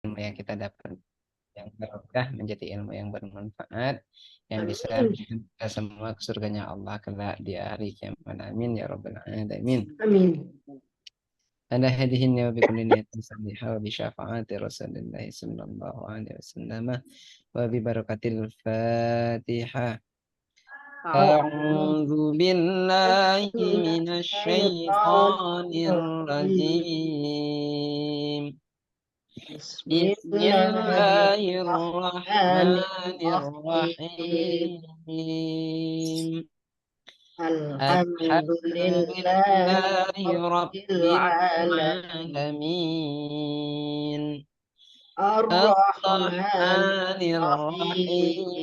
ilmu yang kita dapat yang barokah, menjadi ilmu yang bermanfaat, yang bisa Amin. kita semua ke surganya Allah kelak di hari kiamat. Amin ya rabbal alamin. Amin. Ala hadihin wa bi kulli niyatin salihah wa bi syafaati Rasulillah sallallahu alaihi wasallam wa bi barakatil Fatihah. أعوذ بالله من الشيطان الرجيم. بسم الله الرحمن Bismillahirrahmanirrahim. الرحيم. الحمد Alhamdulillahi لله رب Rabbil Alamin. العالمين. الرحمن الرحيم.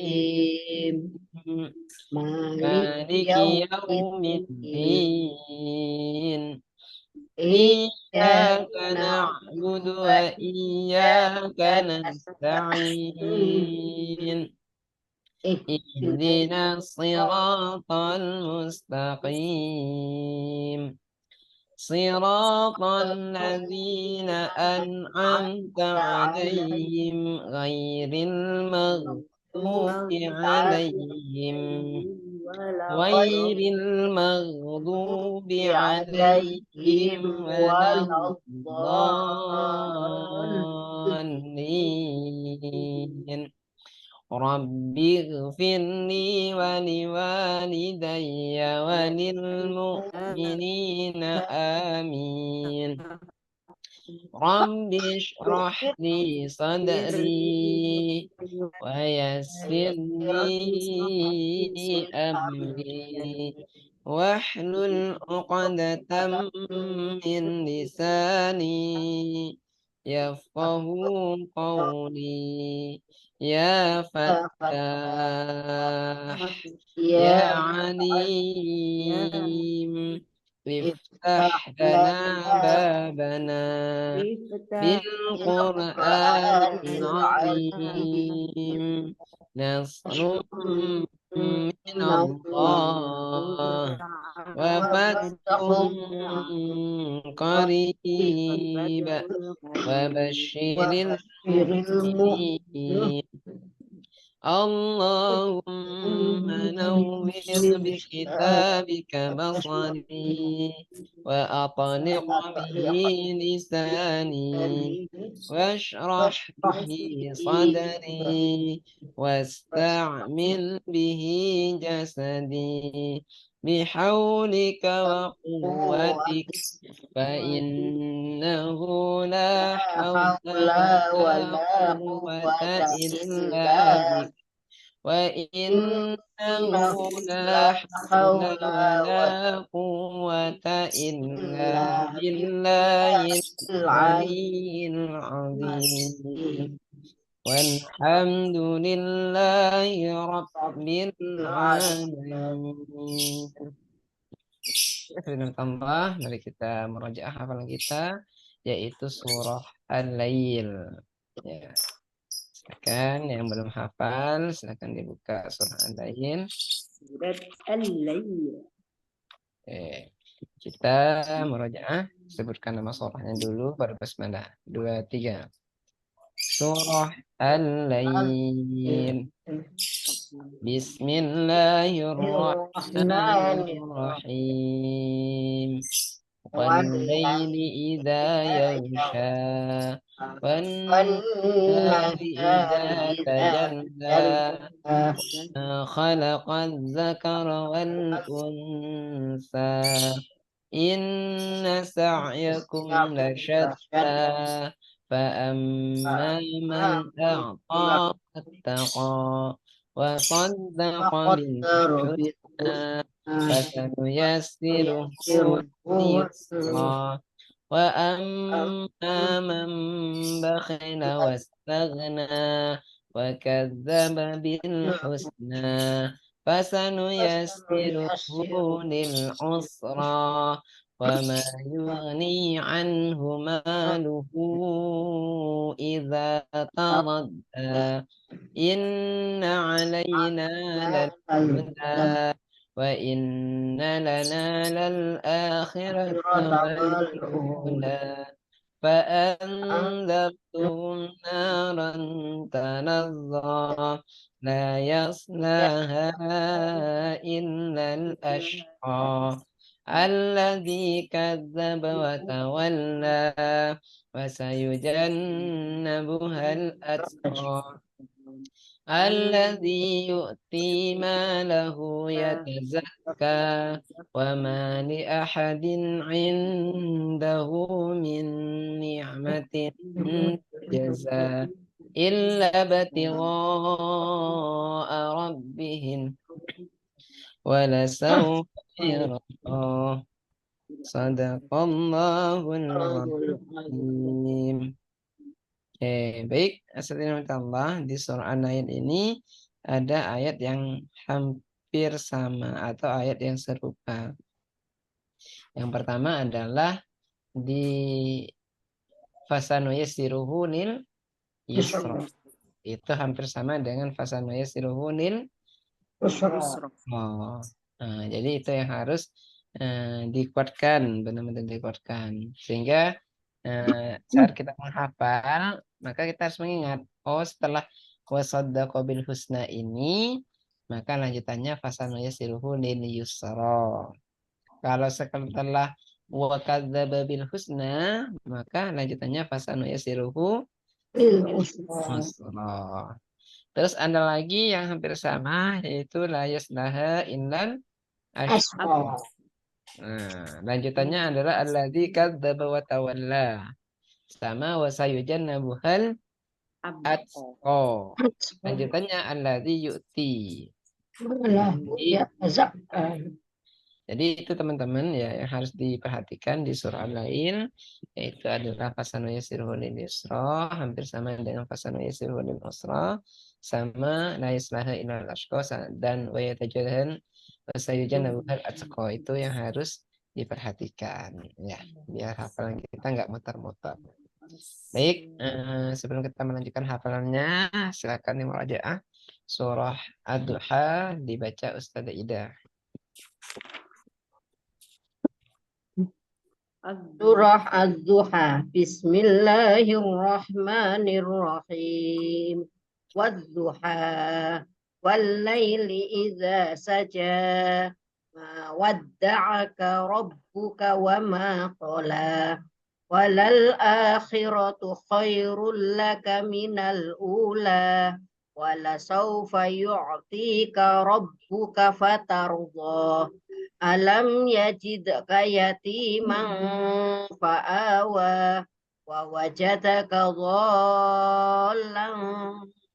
Ar-Rahmanirrahim. Malik مالك يوم yaumiddin. الدين. إياك Iyyaka na'budu نعبد wa وإياك iyyaka nasta'in. نستعين. اهدنا Ihdinas الصراط المستقيم. صراط الذين أنعمت عليهم غير المغضوب عليهم غير المغضوب عليهم alaihim ولا waladdallin. الضالين. رب اغفر لي ولوالدي وللمؤمنين آمين. رب اشرح لي صدري ويسر لي أمري واحلل عقدة من لساني يفقه قولي. يا فتاح يا Ya عليم iftah افتح لنا lana بابنا bil بالقرآن Qur'anil azim. العظيم. نصر من الله Wa وفتح fathahum قريب وبشر Bashiril المؤمنين. اللهم نور بكتابك بصري وأطلق به لساني واشرح به صدري واستعمل به جسدي بحولك وقوتك فإنه لا حول haula ولا wala قوة quwwata إلا illa بك وإنه لا la حول haula ولا wala قوة إلا illa بالله billahil العلي aliyyil العظيم. والحمد لله رب azim. العالمين. Dengan tambah, mari kita merujuk hafalan kita, yaitu surah Al-Lail. Ya. Silakan yang belum hafal, silakan dibuka surah Al-Lail. Surat Al-Lail. Kita merujuk, sebutkan nama surahnya dulu, baru basmalah. Dua, tiga. Surah Al-Lail. Bismillahirrahmanirrahim. والليل إذا يغشى والنهار إذا تجلى ما خلق الذكر والأنثى إن سعيكم لشتى فأما من أعطى واتقى وصدق بالحسنى فسنيسره لليسرى وأما من بخل واستغنى وكذب بالحسنى فسنيسره للعسرى وما يغني عنه ماله إذا تردى إن علينا للهدى وإن لنا للآخرة والأولى فأنذرتهم نارا تلظى لا يصلاها إلا الأشقى الذي كذب وتولى وسيجنبها الأتقى الذي يؤتي ماله يتزكى وما لأحد عنده من نعمة تجزى إلا ابتغاء ربهم ولسوف يرضى صدق الله العظيم. Baik, Allah di surah An-Nahl ini ada ayat yang hampir sama atau ayat yang serupa. Yang pertama adalah di fasanuyassiruhu lil yusra. Itu hampir sama dengan fasanuyassiruhu lil Yusra. oh. Nah, jadi itu yang harus dikuatkan, benar-benar dikuatkan. Sehingga saat kita menghafal, maka kita harus mengingat, oh setelah wasaddaqa bil husna ini, maka lanjutannya fasanuyassiruhu lil yusra. Kalau setelah wa kadzdzaba bil husna, maka lanjutannya fasanuyassiruhu yusra. Terus ada lagi yang hampir sama, yaitu la yaslaha illal ashqa. Nah, lanjutannya adalah alladzi kadzdzaba wa tawalla. Sama wa sayujannabuhal atqa. Lanjutannya alladzi yu'ti. Jadi itu teman-teman ya yang harus diperhatikan di surah Al-Lail, yaitu adalah fasanu yasiruhu lil yusra, hampir sama dengan fasanu yasiruhu lil usra, sama la yaslaha illal ashqa, dan wa yatajahan wa sayujannabuhal atqa. Itu yang harus diperhatikan ya, biar hafalan kita nggak muter-muter. Baik, sebelum kita melanjutkan hafalannya, silakan dimurajaah surah Ad-Duha dibaca Ustazah Ida. Surah Az-Duha. Bismillahirrahmanirrahim. Wadduha. Wallaili idza saja. Ma wadda'aka rabbuka wa ma qala. Walal akhiratu khairul laka minal ula. Wala sawfa yu'tika rabbuka fatardah. Alam yajidka yatiman fa'awa wa wajadaka dhallan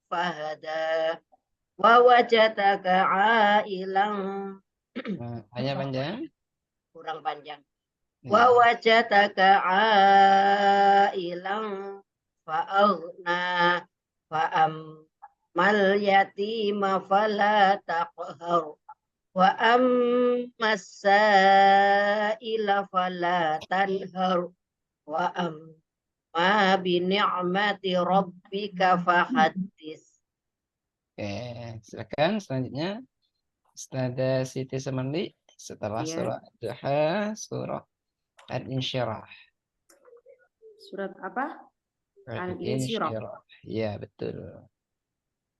fahada wa wajadaka ailan Hanya panjang? kurang panjang. Wa wajadaka ailan fa'aghna fa'ammal yatima fala taqhar wa ammas sa'ila fala tanhar wa amma bi ni'mati rabbika fahaddits. Oke, silakan selanjutnya Ustazah Siti Semerdi setelah surah Duha, surah Al-Insyirah. Surat apa? Al-Insyirah. Ya, betul.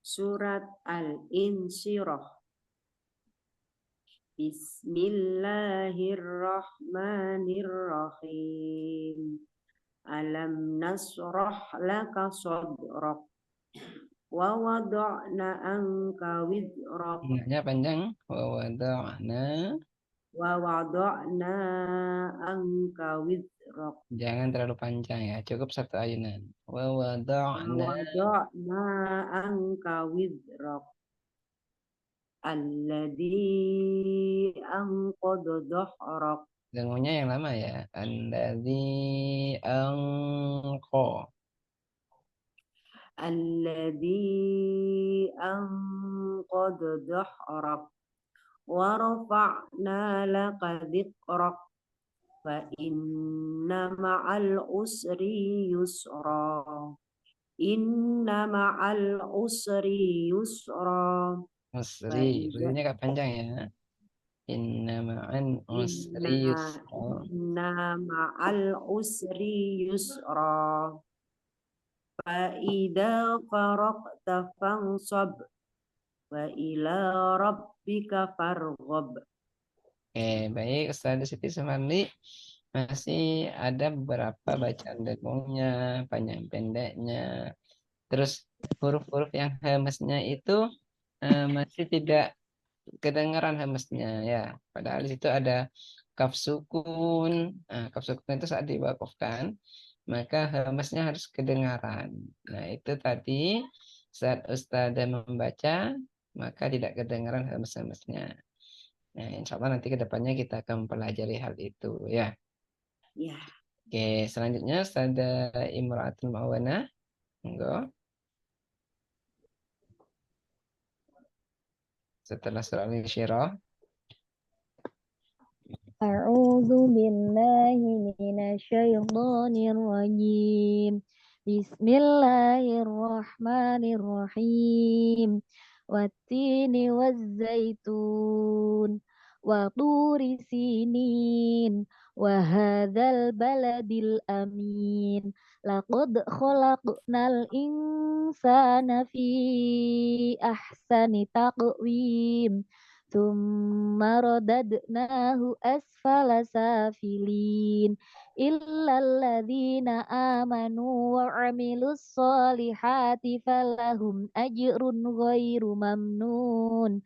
Surat Al-Insyirah. Bismillahirrahmanirrahim. Alam nasrah laka sadrak wa wada'na anka wizrak. Hanya panjang. Wa wada'na anka wizrak. Jangan terlalu panjang ya. Cukup satu ayunan. Wa wada'na anka wizrak. Alladzi anqadha dhahrak. Dengunya yang lama ya. Alladzi anqa. Alladzi anqadha dhahrak. Wa rafa'na laka dhikrak. Fa inna ma'al usri yusra. Inna ma'al usri yusra. Usri. Usrinya agak panjang ya. Inna ma'an usri yusra. Inna ma'al usri yusra. Fa'idha faraqta fansab. Wa ila rabbika farghab. Oke, baik Ustaz Siti Sumardi. Masih ada beberapa bacaan dengungnya, panjang pendeknya. Terus huruf-huruf yang hemesnya itu masih tidak kedengaran hemesnya ya. Padahal di situ ada kaf sukun. Nah, kaf sukun itu saat diwakafkan, maka hemesnya harus kedengaran. Nah, itu tadi saat Ustazah membaca, maka tidak kedengaran hemes-hemesnya. Nah, insya Allah nanti ke depannya kita akan mempelajari hal itu ya. Ya. Oke, selanjutnya Ustazah Imratul Mawana. Enggak. Setelah surah Al-Insyirah. أعوذ بالله من الشيطان الرجيم بسم الله الرحمن الرحيم والتين والزيتون وطور سينين وهذا البلد الأمين لقد خلقنا الإنسان في أحسن تقويم ثم رددناه أسفل سافلين إلا الذين آمنوا وعملوا الصالحات فلهم أجر غير ممنون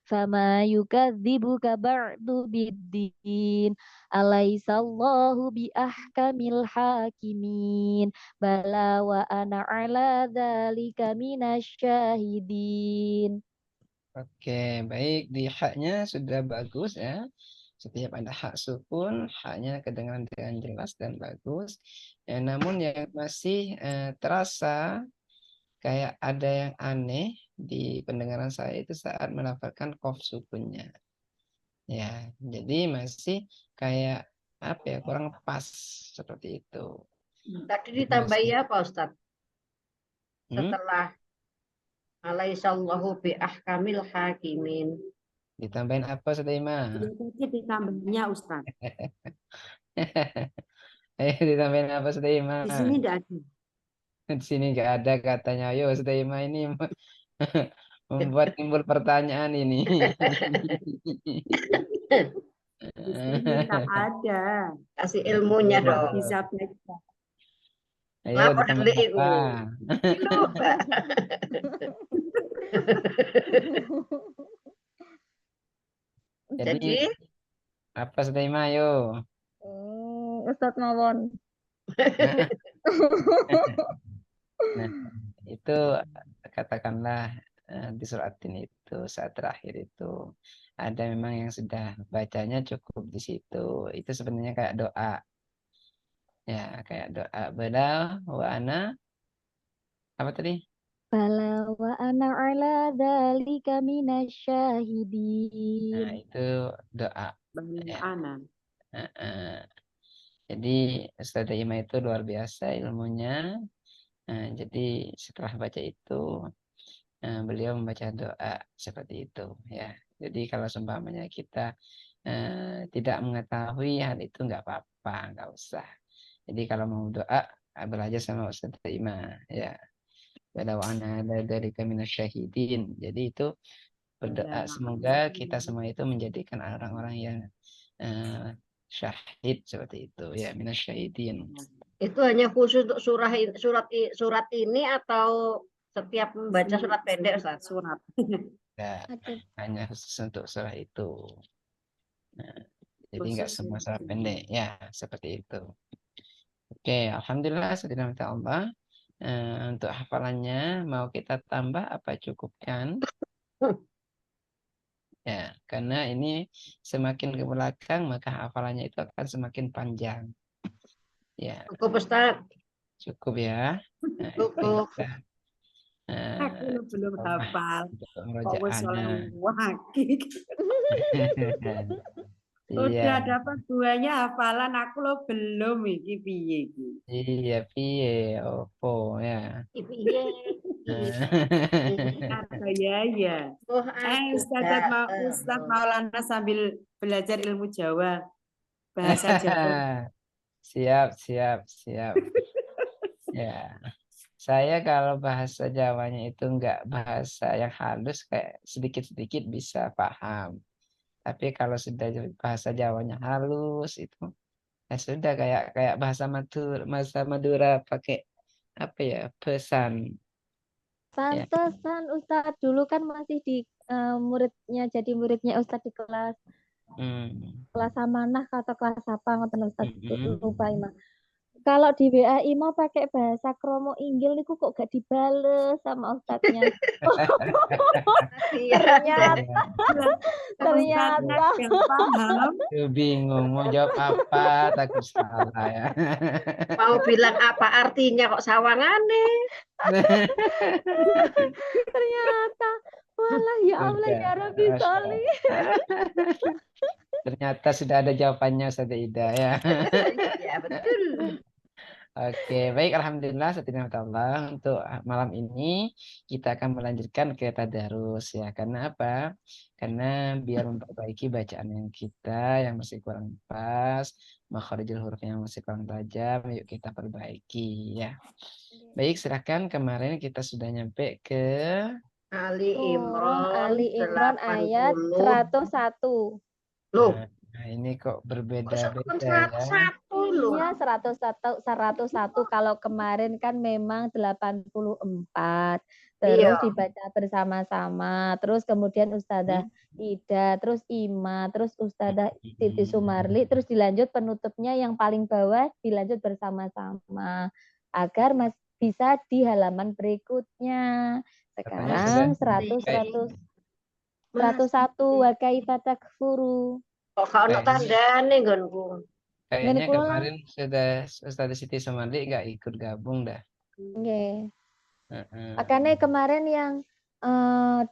فما يكذبك بعد بالدين أليس الله بأحكم الحاكمين بلى وأنا على ذلك من الشاهدين. Oke, baik di haknya sudah bagus ya. Setiap ada hak sukun, haknya kedengaran dengan jelas dan bagus. Ya, namun yang masih terasa kayak ada yang aneh di pendengaran saya itu saat melafalkan kof sukunnya. Ya, jadi masih kayak apa ya, kurang pas seperti itu. Tadi Jadi ditambahi masih, apa Ustaz? hmm, Setelah alaihissallahu bi ahkamil hakimin. ditambahin apa Sudaima? Ya, tadi ditambahnya Ustaz. Ditambahin apa Sudaima? Di sini tidak ada. Di sini nggak ada katanya. Ayo Sudaima ini membuat timbul pertanyaan ini. Di sini tak ada. Kasih ilmunya Tidak dong. bisa baca. Ayo Lapor ditambah delik apa? iku. Lupa. Jadi Jadi apa Sudaima? Ayo. Ustadz Mawon. Nah, itu katakanlah di surat ini itu saat terakhir itu ada memang yang sudah bacanya cukup di situ. Itu sebenarnya kayak doa. Ya, kayak doa bala wa ana apa tadi? Bala wa ana ala dzalika Nah, minasyahidin. itu doa. Ya. Ana. Jadi Ustazah Ima itu luar biasa ilmunya. Jadi setelah baca itu beliau membaca doa seperti itu ya. Jadi kalau seumpamanya kita tidak mengetahui hal itu nggak apa-apa, nggak usah. Jadi kalau mau doa belajar sama Ustazah Ima ya. Walau ana dari kami syahidin. Jadi itu berdoa semoga kita semua itu menjadikan orang-orang yang eh, syahid seperti itu ya, minasyahidin. itu hanya khusus untuk surat ini atau setiap membaca surat pendek Ustaz? Surat. Ya, hanya khusus untuk surah itu. Nah, jadi nggak Khusus semua surat surah ini. pendek ya, seperti itu. Oke, alhamdulillah sudah minta Allah. Untuk hafalannya mau kita tambah apa cukupkan? Ya, karena ini semakin ke belakang maka hafalannya itu akan semakin panjang. Ya, Cukup Ustaz. cukup ya. Nah, itu Cukup. kita Aku belum tambah hafal. untuk Kok wis oleh merojaannya. waki. Iya, Udah dapat duanya hafalan aku lo belum iki piye iki. iya, piye, opo ya. Iya. Atau ya. Oh, aku Ustaz Maulana sambil belajar ilmu Jawa, bahasa Jawa. Siap. Ya, saya kalau bahasa Jawanya itu enggak bahasa yang halus, kayak sedikit-sedikit bisa paham. Tapi kalau sudah bahasa Jawanya halus itu, ya sudah kayak bahasa Madura pakai apa ya, pesan. Ya. Pantesan Ustadz dulu kan masih di jadi muridnya Ustadz di kelas Amanah atau kelas apa ngoten Ustadz lupa Ima. Kalau di WA mau pakai bahasa kromo inggil niku kok gak dibales sama Ustadznya. ternyata yang paham. Bingung mau jawab apa, takut salah ya. Mau bilang apa artinya kok sawangane. Ternyata walah ya Allah ya Rabbi Soli. Ternyata sudah ada jawabannya Ustazah Ida ya. Ya betul. Oke, baik, alhamdulillah Allah untuk malam ini kita akan melanjutkan ke tadarus ya. Karena apa? Karena biar memperbaiki bacaan yang kita yang masih kurang pas, makharijul huruf yang masih kurang tajam, yuk kita perbaiki ya. Baik, silakan. Kemarin kita sudah nyampe ke Ali Imran ayat 101. Loh, nah, ini kok berbeda-beda ya. 101 loh. Iya, 101 kalau kemarin kan memang 84. Terus dibaca bersama-sama. Terus kemudian Ustazah Ida, terus Ima, terus Ustazah Siti Sumarli, terus dilanjut penutupnya yang paling bawah dilanjut bersama-sama agar bisa di halaman berikutnya. Sekarang 101 wa kaifa takfuru. Kok gak ono tandane nggonku. Kayaknya kemarin sudah Ustazah Siti Sumarli nggak ikut gabung dah. Nggih. Makanya kemarin yang 2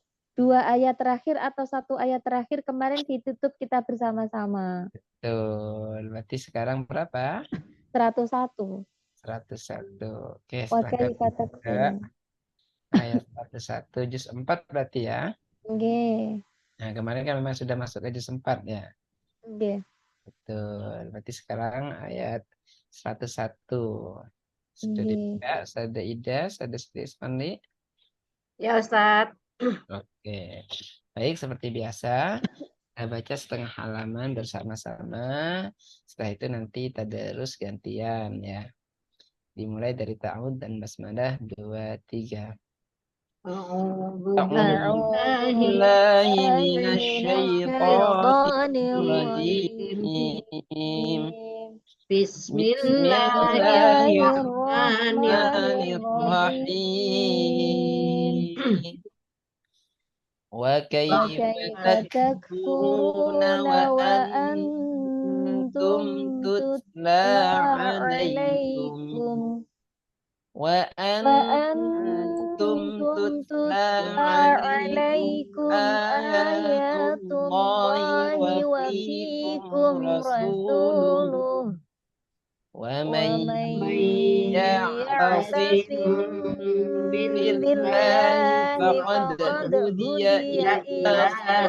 ayat terakhir atau 1 ayat terakhir kemarin ditutup kita bersama-sama. Betul. Berarti sekarang berapa? 101. 101. Oke, selanjutnya ayat 101 juz 4 berarti ya. Nggih. Nah, kemarin kan memang sudah masuk ke juz 4 ya. Nggih. Betul. Berarti sekarang ayat 101. Sudah dibaca, Ustazah Ida, Ustazah Siti Sumarli? Ya, Ustaz. Oke. Baik, seperti biasa, kita baca setengah halaman bersama-sama. Setelah itu nanti tadarus gantian ya. Dimulai dari ta'awud dan basmalah 2, 3. أعوذ بالله من الشيطان الرجيم بسم الله الرحمن الرحيم وكيف تكفرون وأنتم تتلى عليكم وأنتم تتلى عليكم آيات الله وفيكم رسوله ومن يعتصم بالله فقد هدي إلى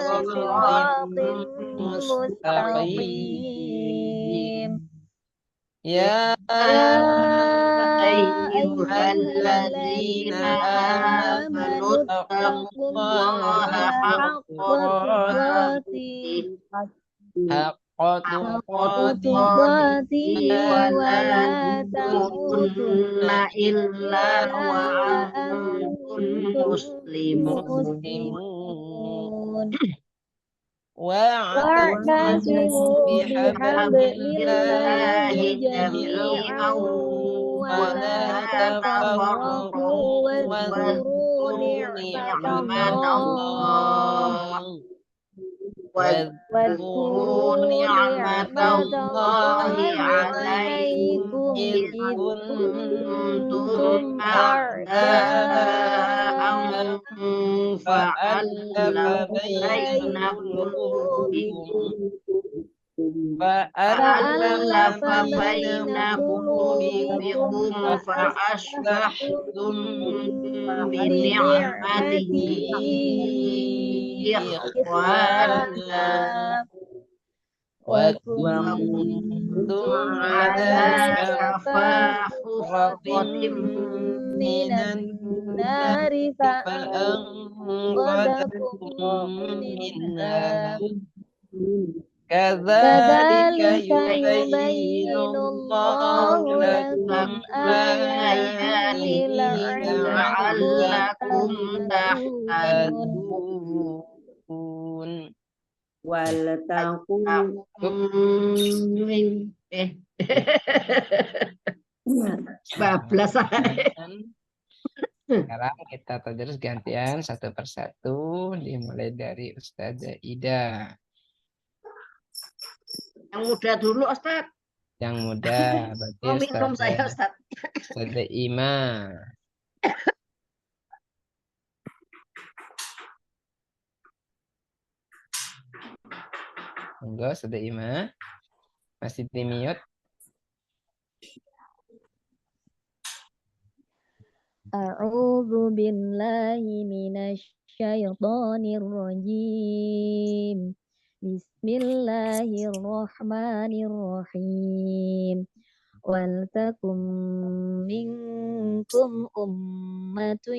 صراط مستقيم يا أيها الذين آمنوا اتقوا الله حق تقاته ولا تموتن إلا وأنتم مسلمون واعتصموا بحبل الله جميعا ولا تفرقوا واذكروا نعمة الله عليكم إذ كنتم أعداء فألف بين قلوبكم فألف فألف بين بين قلوبكم قلوبكم فأصبحتم فأصبحتم بنعمته بنعمته إخوانا إخوانا وكنتم وكنتم على على على شفا شفا حفرة حفرة من من النار النار فأنقذكم فأنقذكم منها منها كذلك كذلك يبين يبين الله الله لكم لكم آياته آياته لعلكم لعلكم لعلكم تهتدون تهتدون. Waltakum. bablas saya. Sekarang kita terus gantian satu persatu, dimulai dari Ustazah Ida. Yang muda dulu Ustaz. Yang muda berarti Mau minum saya Ustaz. Ustazah Ima. Monggo Ustazah Ima. Masih di mute. A'udzu billahi minasyaitonir rajim. Bismillahirrahmanirrahim. Waltakum minkum ummatun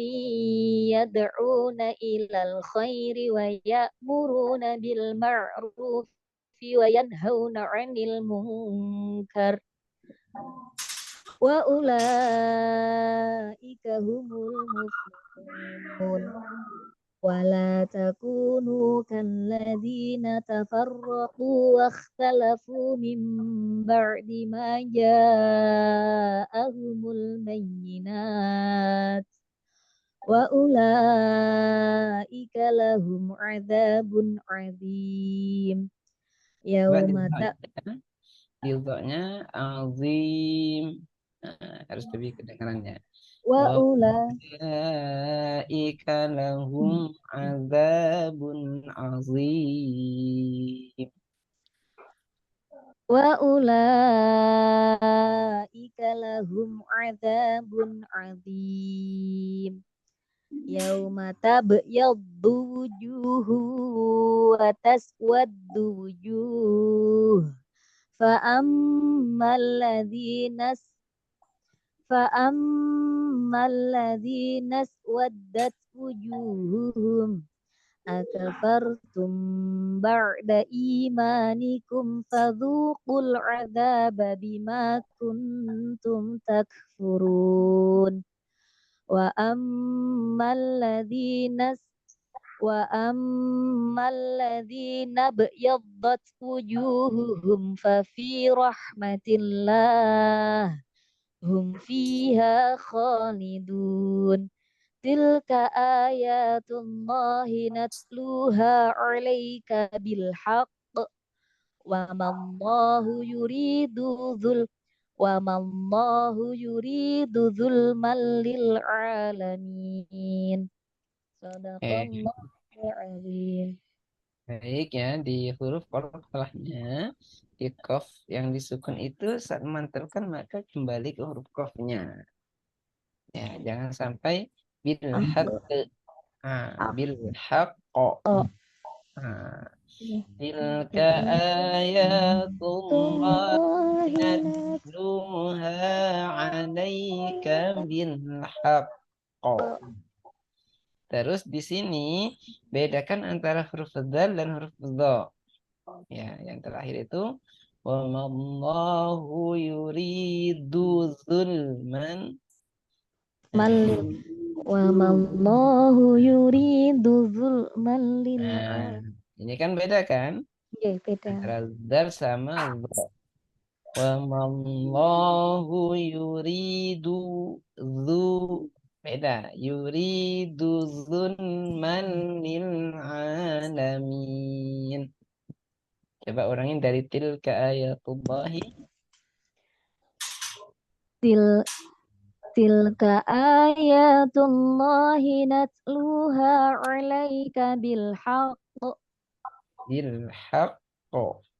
yad'una ilal khairi wa ya'muruna bil ma'rufi wa yanhauna 'anil munkar. Wa ulaika humul muflihun. Wala takunu kalladzina tafarraqu wa ikhtalafu min ba'di ma ja'ahumul bayyinat. Wa ulaika lahum 'adzabun 'adzim. Yauma Dildonya azim. Nah, harus lebih kedengarannya. wa Ulaika lahum azabun azim. Wa ulaika lahum adzabun adzim. Yauma tabyaddu wujuhu wa taswaddu wujuh. Fa ammal ladzina aswaddat wujuhuhum akafartum ba'da imanikum fadhuqul 'adzaba bima kuntum takfurun. Wa ammal ladzina bayyaddat wujuhuhum fa fi rahmatillah hum fiha khalidun. Tilka ayatullahi natluha 'alaika bil haqq wa mallahu zulman lil alamin. Sadaqallahu azim. Baik ya, di huruf qalqalahnya di qaf yang disukun itu saat memantulkan maka kembali ke huruf qafnya. Ya, jangan sampai bil haqq. Bil haqq. Tilka ayatullahi natluha 'alaika bil haqq. Terus di sini bedakan antara huruf dzal dan huruf dha. Ya, yang terakhir itu wa mallahu yuridu zulman Wa mallahu yuridu zulman lil alamin. Ini kan beda kan? Beda. Antara dzal sama dha. Wa mallahu yuridu beda. Yuridu zulman lil alamin. Coba urangin dari tilka ayatullahi. Tilka ayatullahi natluha 'alaika bil haqq. Bil haqq.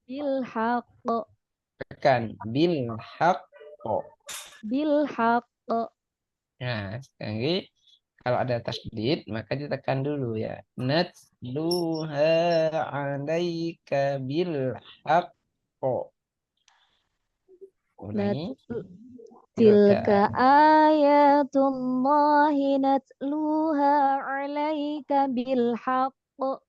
bil haqqo. Tekan bil haqqo. Bil haqqo. Nah, sekali lagi, kalau ada tasdid maka ditekan dulu ya. Natluha 'alaika bil haqqo. Ulangi. Tilka ayatullahi natluha 'alaika bil haqqo.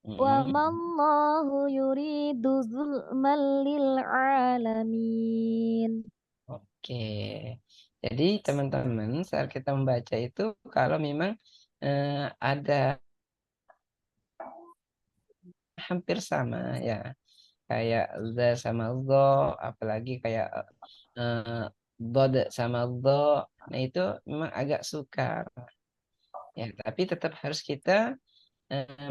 Wa mallahu yuridu zulman lil alamin. Oke. Jadi teman-teman saat kita membaca itu kalau memang ada hampir sama ya. Kayak za sama zo, apalagi kayak dod sama zo. Nah itu memang agak sukar. Ya, tapi tetap harus kita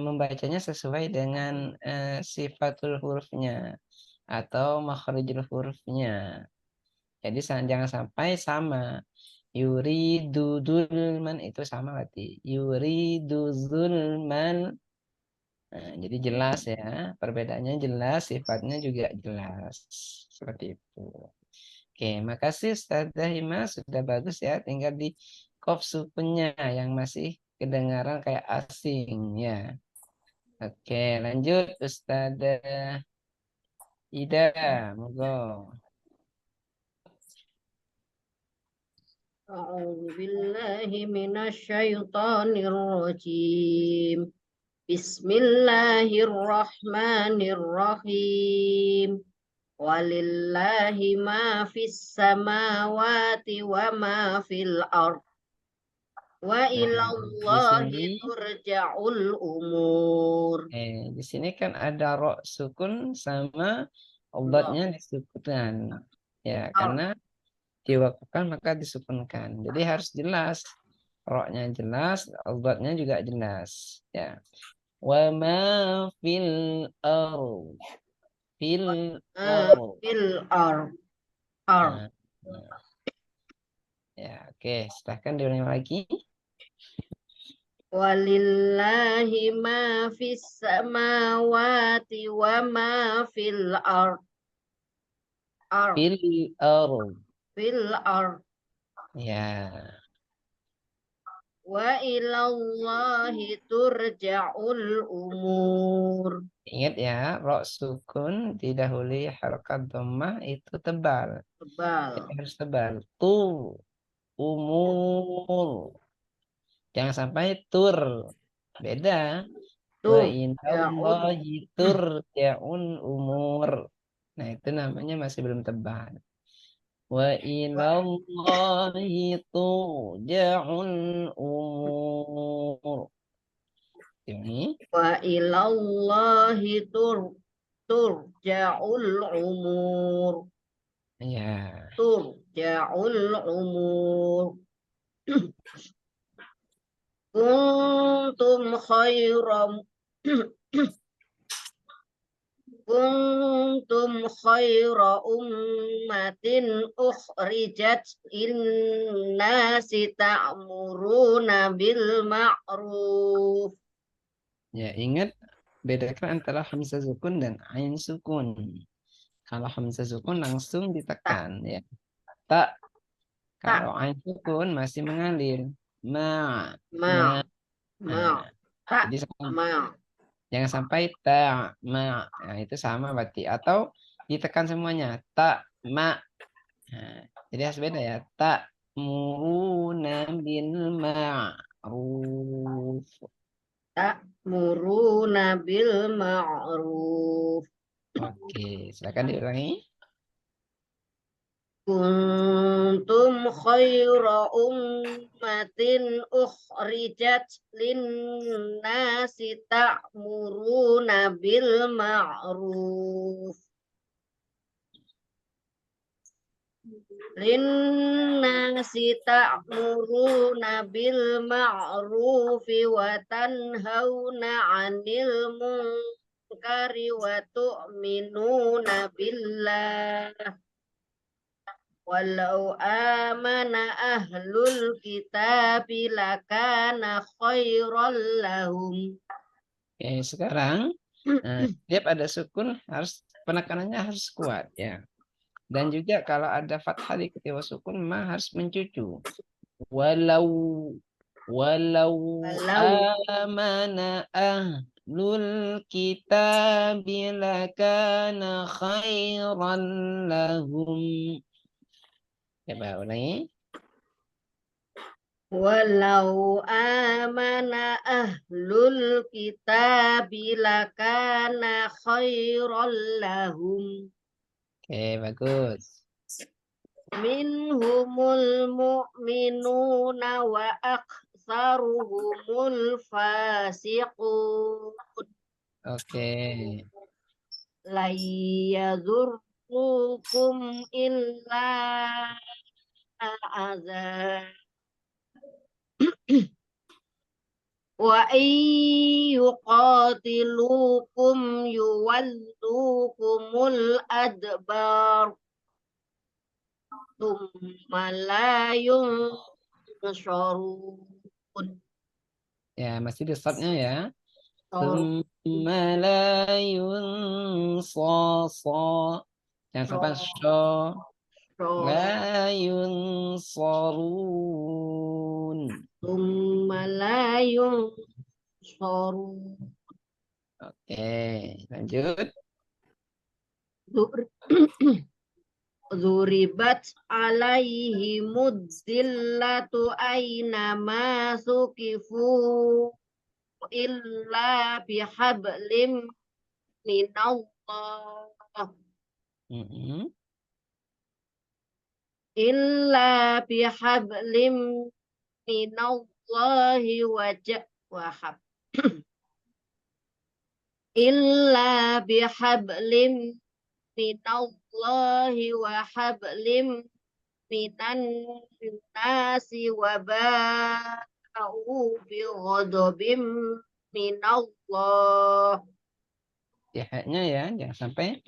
membacanya sesuai dengan sifatul hurufnya atau makhrijul hurufnya. Jadi jangan sampai sama. Yuridu zulman itu sama berarti. Yuridu zulman. Nah, jadi jelas ya. Perbedaannya jelas, sifatnya juga jelas. Seperti itu. Oke, makasih Ustazah Hima. Sudah bagus ya. Tinggal di kof sukunnya yang masih kedengaran kayak asing ya. Oke, lanjut Ustazah Ida. Monggo. أعوذ بالله من الشيطان الرجيم بسم الله الرحمن الرحيم ولله ما في السماوات وما في الأرض وإلى Nah, di الله sini ترجع الأمور. di sini kan ada ro sukun sama obatnya disukunkan. Ya, karena diwakafkan maka disukunkan. Jadi harus jelas. Roknya jelas, obatnya juga jelas. Ya. Wa ma fil ard. Fil ard. fil ar ar Nah, ya, oke. Silahkan diulangi lagi. walillahi ma fis samawati wa ma fil ar Fil ard. fil ar Ya. wa ilallahi turja'ul umur. Ingat ya, ro sukun didahului harokat dhammah itu tebal. Tebal. Jadi harus tebal. Umur. Jangan sampai tur. Beda. Wa inallahi turja'un umur. Nah, itu namanya masih belum tebal. Wa ilallahi turja'un umur. Ini. Wa ilallahi turja'ul umur. Ya. Turja'ul umur. Kuntum khairam Kuntum khaira ummatin ukhrijat linnasi ta'muruna bil ma'ruf. Ya, ingat bedakan antara hamzah sukun dan ain sukun. Kalau hamzah sukun langsung ditekan ya. Tak. Kalau ain sukun masih mengalir. Ma. Ma. Nah, Ta. jadi Ma. jangan sampai ta ma. Nah, itu sama berarti. Atau ditekan semuanya. Ta ma. Nah, jadi harus beda ya. Ta muruna bil ma'ruf. Ta'muruna bil ma'ruf. Oke, silakan diulangi. Kuntum khaira ummatin ukhrijat linnasi ta'muruna bil ma'ruf. Linnasi ta'muruna bil ma'rufi wa tanhauna 'anil munkari wa tu'minuna billah. Walau amana ahlul kitabi lakana khairan lahum. Oke, sekarang Nah, tiap ada sukun harus penekanannya harus kuat ya. Dan juga kalau ada fathah di ketiga sukun memang harus mencucu. Walau walau Walau amana ahlul kitab lakana khairan lahum. Coba ulangi. walau amana ahlul kitab lakana khairan lahum. Oke, bagus. Minhumul mu'minuna wa aktsaruhumul fasiqun. Oke. La yadurrukum illa azab. Wa yuqatilukum yuwallukumul adbar. Tsumma la yunsharun. Ya, masih di startnya ya. Tsumma la yunsasa. Jangan sampai so. La yunsarun. Tsumma la yunsharun. Oke, lanjut. Dzuribat alaihimud zillatu aynama sukifu illa bihablim minallah Mm-mm. illa bihablim minallahi wahab illa bihablim minallahi wa hablim minan nasi wa ba'u bi ghadabim minallah. Ya, haknya ya, jangan sampai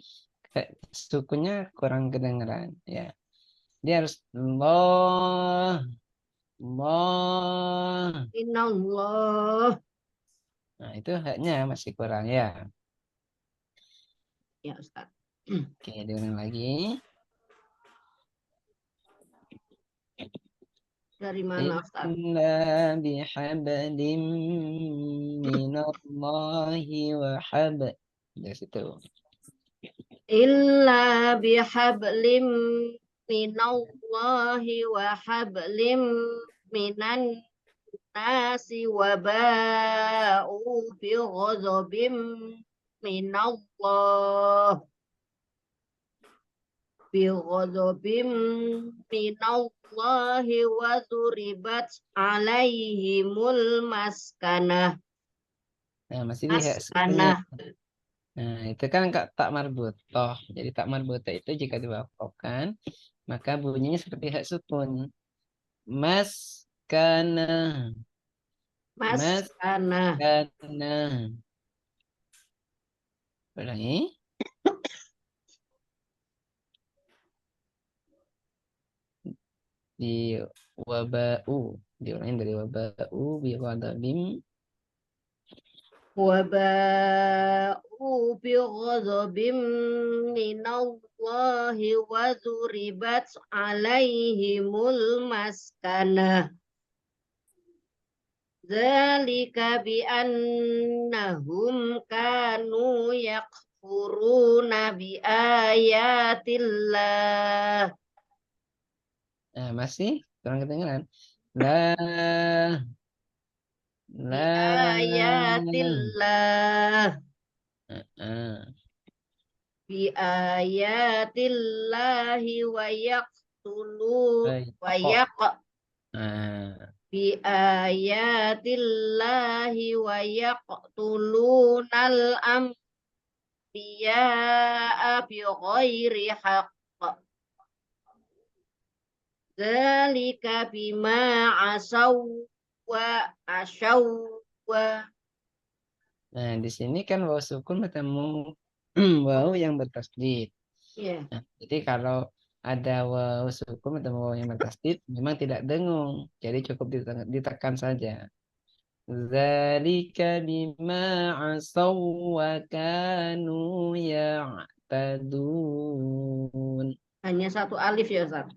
sukunya kurang kedengeran ya. Dia harus Allah. Minallah. Nah, itu haknya masih kurang ya. Ya Ustaz. Oke, diulang lagi. Dari mana Ustaz? Illa bihablim minallahi wa hab. Dari situ. Illa bihablim minallahi wa hablim minan nasi wa ba'u bi ghadabim minallah bi ghadabim minallahi wa duribat alaihimul maskanah. Nah, masih di hak sukunya. Nah, itu kan tak marbutoh. Jadi tak marbutoh itu jika diwakafkan, maka bunyinya seperti hak sukun. Mas kana. Mas Maskanah. kana. Ulangi. Di waba'u. Diulangi dari waba'u bi ghadabim. وباءوا بغضب من الله وضربت عليهم المسكنة ذلك بأنهم كانوا يكفرون بآيات الله. Nah, masih kurang kedengaran. La بآيات الله بآيات الله ويقتلون بآيات الله ويقتلون الأنبياء بغير حق ذلك بما عصوا وعشوا. Nah, di sini kan waw sukun bertemu waw yang bertasdid. Yeah. Nah, jadi kalau ada waw sukun bertemu waw yang bertasdid memang tidak dengung. Jadi cukup ditekan saja. Dzalika bima asaw wa kanu ya'tadun. Hanya satu alif ya Ustaz.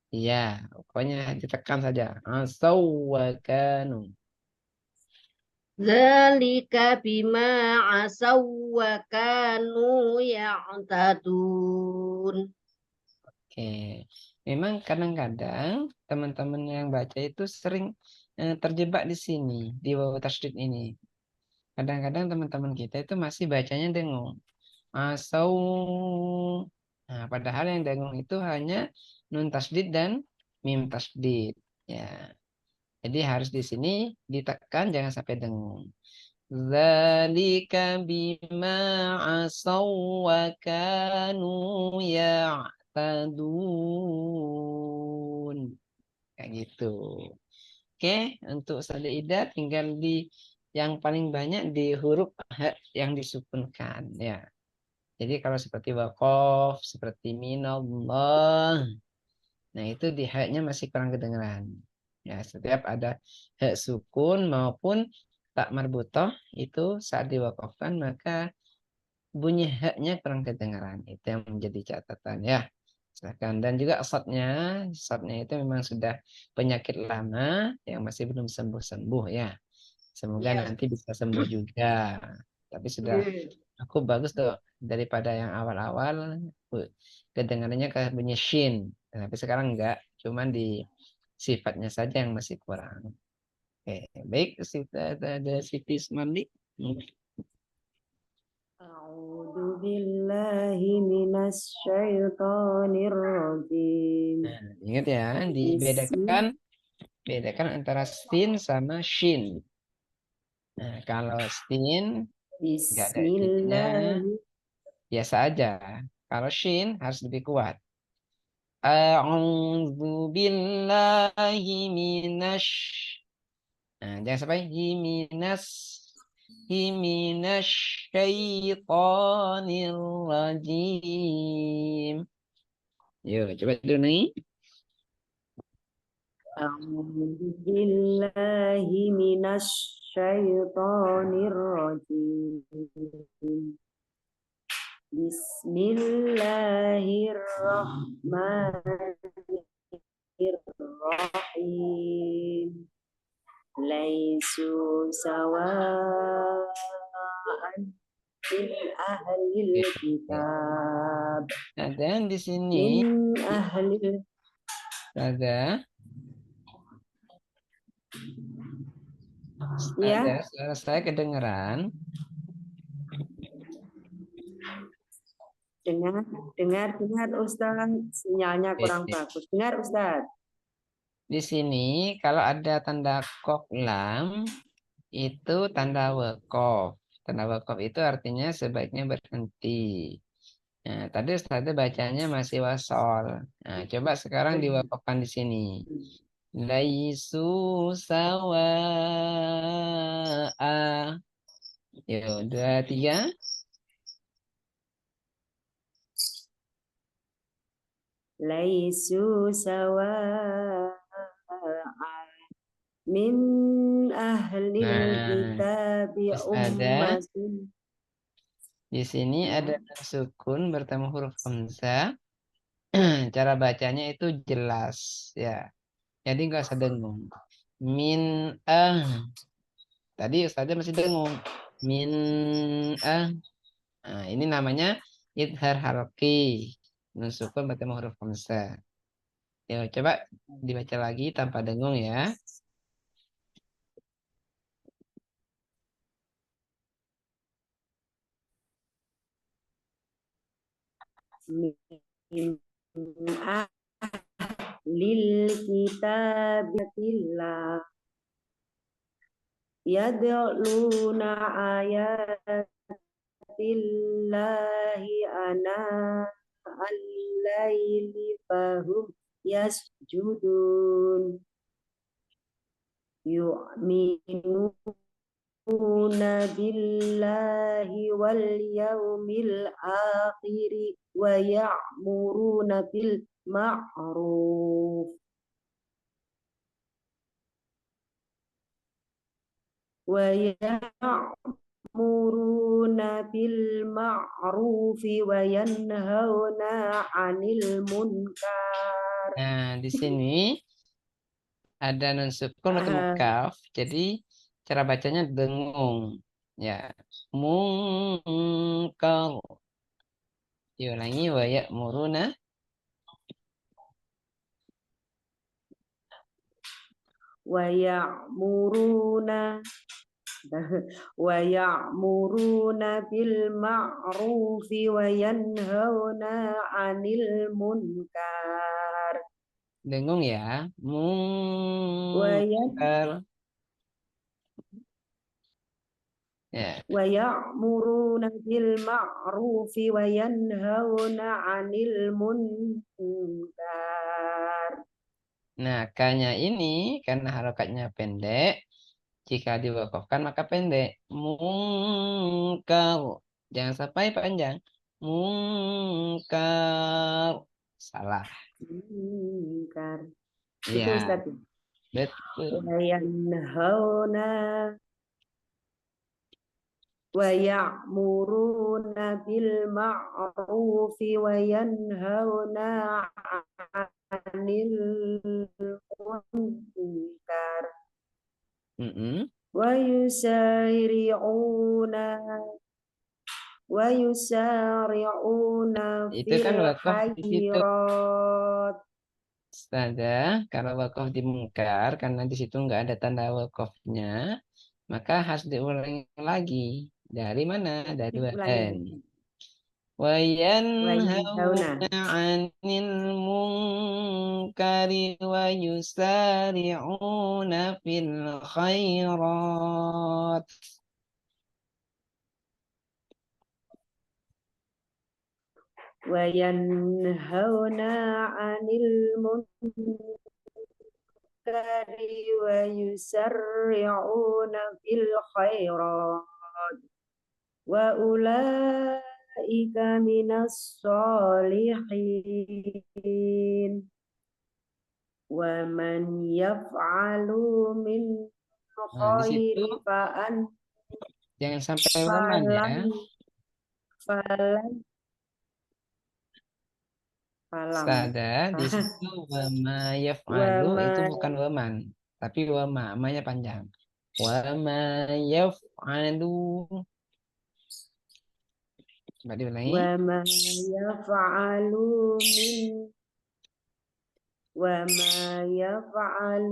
Iya, pokoknya ditekan saja. Asaw wa kanu. Zalika bima asaw wa kanu ya'tadun. Oke. Memang kadang-kadang teman-teman yang baca itu sering terjebak di sini, di wawu tasydid ini. Kadang-kadang teman-teman kita itu masih bacanya dengung. Asau. Nah, padahal yang dengung itu hanya nun tasydid dan mim tasydid. Ya. Jadi harus di sini ditekan jangan sampai dengung. Zalika bima asaw wa kanu ya'tadun. Kayak gitu. Oke, untuk salih ida tinggal di yang paling banyak di huruf h yang disukunkan ya. Jadi kalau seperti waqaf, seperti minallah, nah itu di h-nya masih kurang kedengeran. Ya, setiap ada h sukun maupun tak marbutoh itu saat diwakafkan maka bunyi h-nya kurang kedengeran. Itu yang menjadi catatan ya. Silakan. Dan juga shotnya itu memang sudah penyakit lama yang masih belum sembuh-sembuh ya. Semoga Iya. nanti bisa sembuh juga. Tapi sudah cukup bagus tuh daripada yang awal-awal kedengarannya ke bunyi shin. Tapi sekarang enggak, cuman di sifatnya saja yang masih kurang. Oke, baik, ada Siti Ismandi. A'udzu billahi minasyaitonir rajim. Nah, ingat ya, dibedakan bedakan antara sin sama shin. Nah, kalau sin nggak ada titiknya, Bismillah. biasa aja. Kalau shin harus lebih kuat. A'udzu billahi Nah, jangan sampai syaitonir rajim. Yuk, coba dulu nih. A'udzu billahi minasyaitonir rajim. Bismillahirrahmanirrahim. Laisu sawa'an min ahlil kitab. Nah, dan di sini Min ahlil ada ya. suara saya kedengeran. Dengar Ustaz, sinyalnya kurang bagus. Dengar Ustaz. Di sini kalau ada tanda kok lam itu tanda wakof. Tanda wakof itu artinya sebaiknya berhenti. Nah, tadi Ustaz bacanya masih wasol. Nah, coba sekarang diwakafkan di sini. Laisu sawa'a. Yuk, 2, 3. Laisu sawa'a min ahlil Nah, kitabi terus ada ummatun. di sini ada sukun bertemu huruf hamzah. Cara bacanya itu jelas ya. Jadi nggak usah dengung. Min tadi Ustaznya masih dengung. Min Nah, ini namanya idhar harfi. Nun sukun bertemu huruf hamzah. Ya, coba dibaca lagi tanpa dengung ya. Min ahlil kitabillah yad'una ayatillahi ana al-laili fahum yasjudun yu'minuna billahi wal yawmil akhiri wa ya'muruna bil ma'ruf ويأمرون بالمعروف وينهون عن المنكر. Nah, di sini ada nun sukun ketemu kaf. Jadi cara bacanya dengung. Ya. Mungkar. Diulangi wa ya'muruna. ويأمرون ويأمرون بالمعروف وينهون عن المنكر. Dengung ya. Munkar. Ya. ويأمرون بالمعروف وينهون عن المنكر. Nah, kanya ini karena harokatnya pendek, jika diwakafkan maka pendek. Mungkar. Jangan sampai panjang. Mungkar. Salah. Munkar. Itu Iya, Ustaz. betul. ويأمرون بالمعروف وينهون عن المنكر Mm-mm. ويسارعون في Itu kan wakaf di situ. الخيرات. Saja, kalau wakaf di mungkar, karena di situ nggak ada tanda wakafnya, maka harus diulangi lagi. Dari mana? Dari Diulangi. N. وينهون وينهون عن المنكر ويسارعون في الخيرات. وينهون عن المنكر ويسرعون في الخيرات وأولئك من الصالحين ومن يفعل من Nah, di خير situ jangan sampai waman ya. فلن Sada di situ wama yaf'alu itu bukan waman, tapi wama, amanya panjang. Wama yaf'alu. Coba diulangi. وما يفعل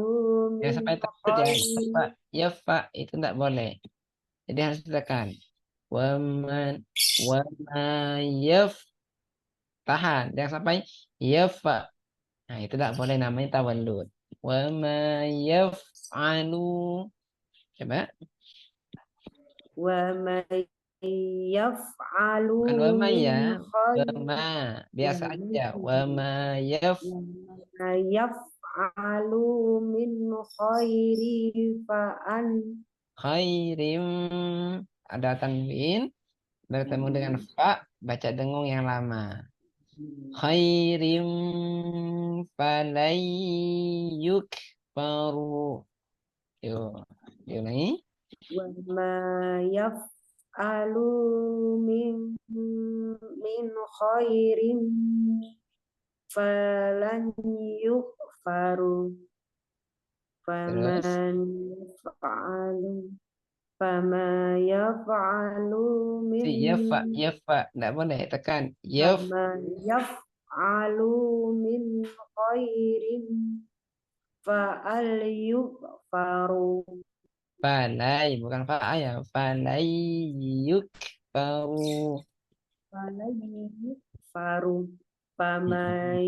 Ya من sampai takut ya. خير Pak, yafa itu tidak boleh. Jadi harus ditekan. Waman wama yaf tahan. Jangan sampai yafa. Nah, itu tidak boleh namanya tawallud. Wama yaf'alu. Coba. وما يفعل Bukan wama ya. من خير Wama. Biasa aja. Wama وما يفعل من خير فأن khairim. Ada tanwin. Bertemu dengan fa. Baca dengung yang lama. Khairim falayyuk baru. Yuk. Diulangi. وما يفعل من خير فلن يغفر Terus. فما يفعل من Si yafa. Yafa. Tidak boleh. Tekan. Yaf. فما يفعل من خير فليغفر Falai. Bukan fa ya. Falayyuk baru. فليغفر فما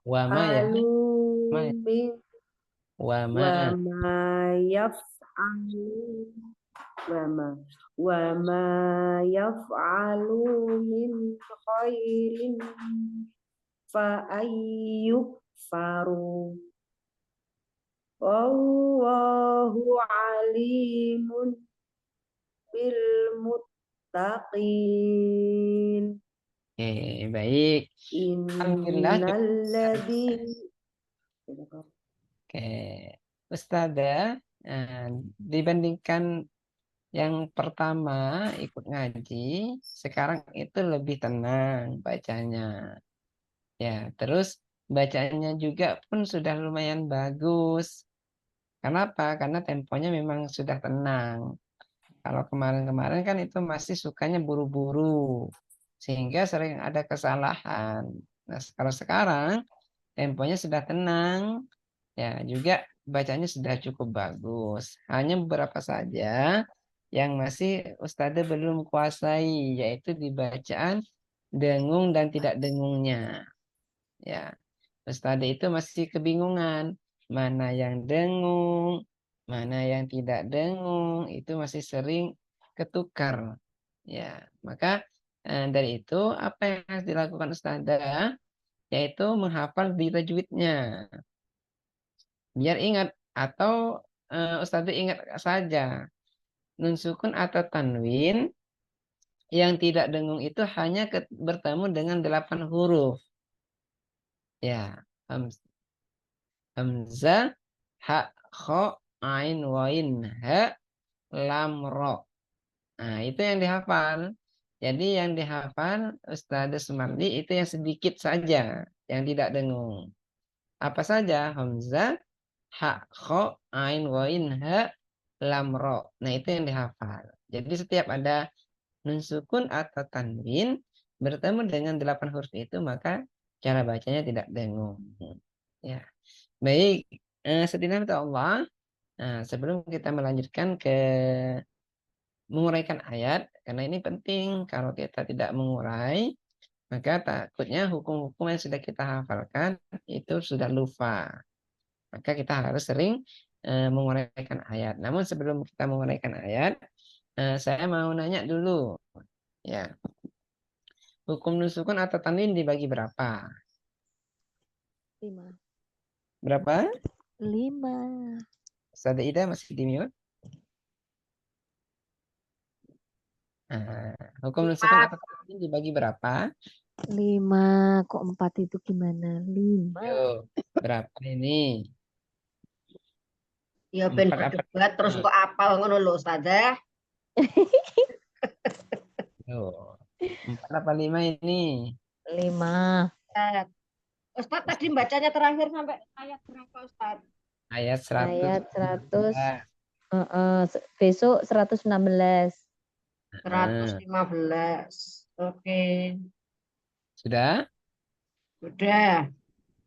Wama ya. يفعل من Wama. وما يفعل وما يفعل من خير فأن يكفر والله عليم بالمتقين. Baik. Alhamdulillah. Innalladzi Oke. Ustazah, Dibandingkan yang pertama ikut ngaji, sekarang itu lebih tenang bacanya. Ya, terus bacaannya juga pun sudah lumayan bagus. Kenapa? Karena temponya memang sudah tenang. Kalau kemarin-kemarin kan itu masih sukanya buru-buru, sehingga sering ada kesalahan. Nah, kalau sekarang temponya sudah tenang, ya juga bacanya sudah cukup bagus. Hanya beberapa saja yang masih Ustadzah belum kuasai, yaitu di bacaan dengung dan tidak dengungnya. Ya, Ustadzah itu masih kebingungan mana yang dengung, mana yang tidak dengung, itu masih sering ketukar. Ya, maka dari itu apa yang harus dilakukan Ustadzah? Yaitu menghafal di tajwidnya. Biar ingat atau Ustadzah ingat saja. Nun sukun atau tanwin yang tidak dengung itu hanya bertemu dengan 8 huruf. Ya, hamzah, ha, kho, ain, wain, ha, lam, ro. Nah, itu yang dihafal. Jadi yang dihafal Ustadzah Sumardi itu yang sedikit saja, yang tidak dengung. Apa saja? Hamzah, ha, kho, ain, wain, ha, lam, ro. Nah, itu yang dihafal. Jadi setiap ada nun sukun atau tanwin bertemu dengan 8 huruf itu, maka cara bacanya tidak dengung. Ya, baik. Setinam Allah. Nah, sebelum kita melanjutkan ke menguraikan ayat, karena ini penting. Kalau kita tidak mengurai, maka takutnya hukum-hukum yang sudah kita hafalkan itu sudah lupa. Maka kita harus sering menguraikan ayat. Namun sebelum kita menguraikan ayat, saya mau nanya dulu, ya, hukum nusukun atau tanwin dibagi berapa? 5. Berapa? 5. Ustazah Ida masih di mute? Hukum nusukun atau tanwin dibagi berapa? 5. Kok 4 itu gimana? 5. Yuk, berapa ini? Ya ben 4 apa? berdebat terus kok apal ngono lho Ustazah. Yuk, 4 apa 5 ini? 5. Ustaz tadi bacanya terakhir sampai ayat berapa Ustaz? Ayat 100. Ayat 100. Besok 116. 115. Oke. Sudah? Udah.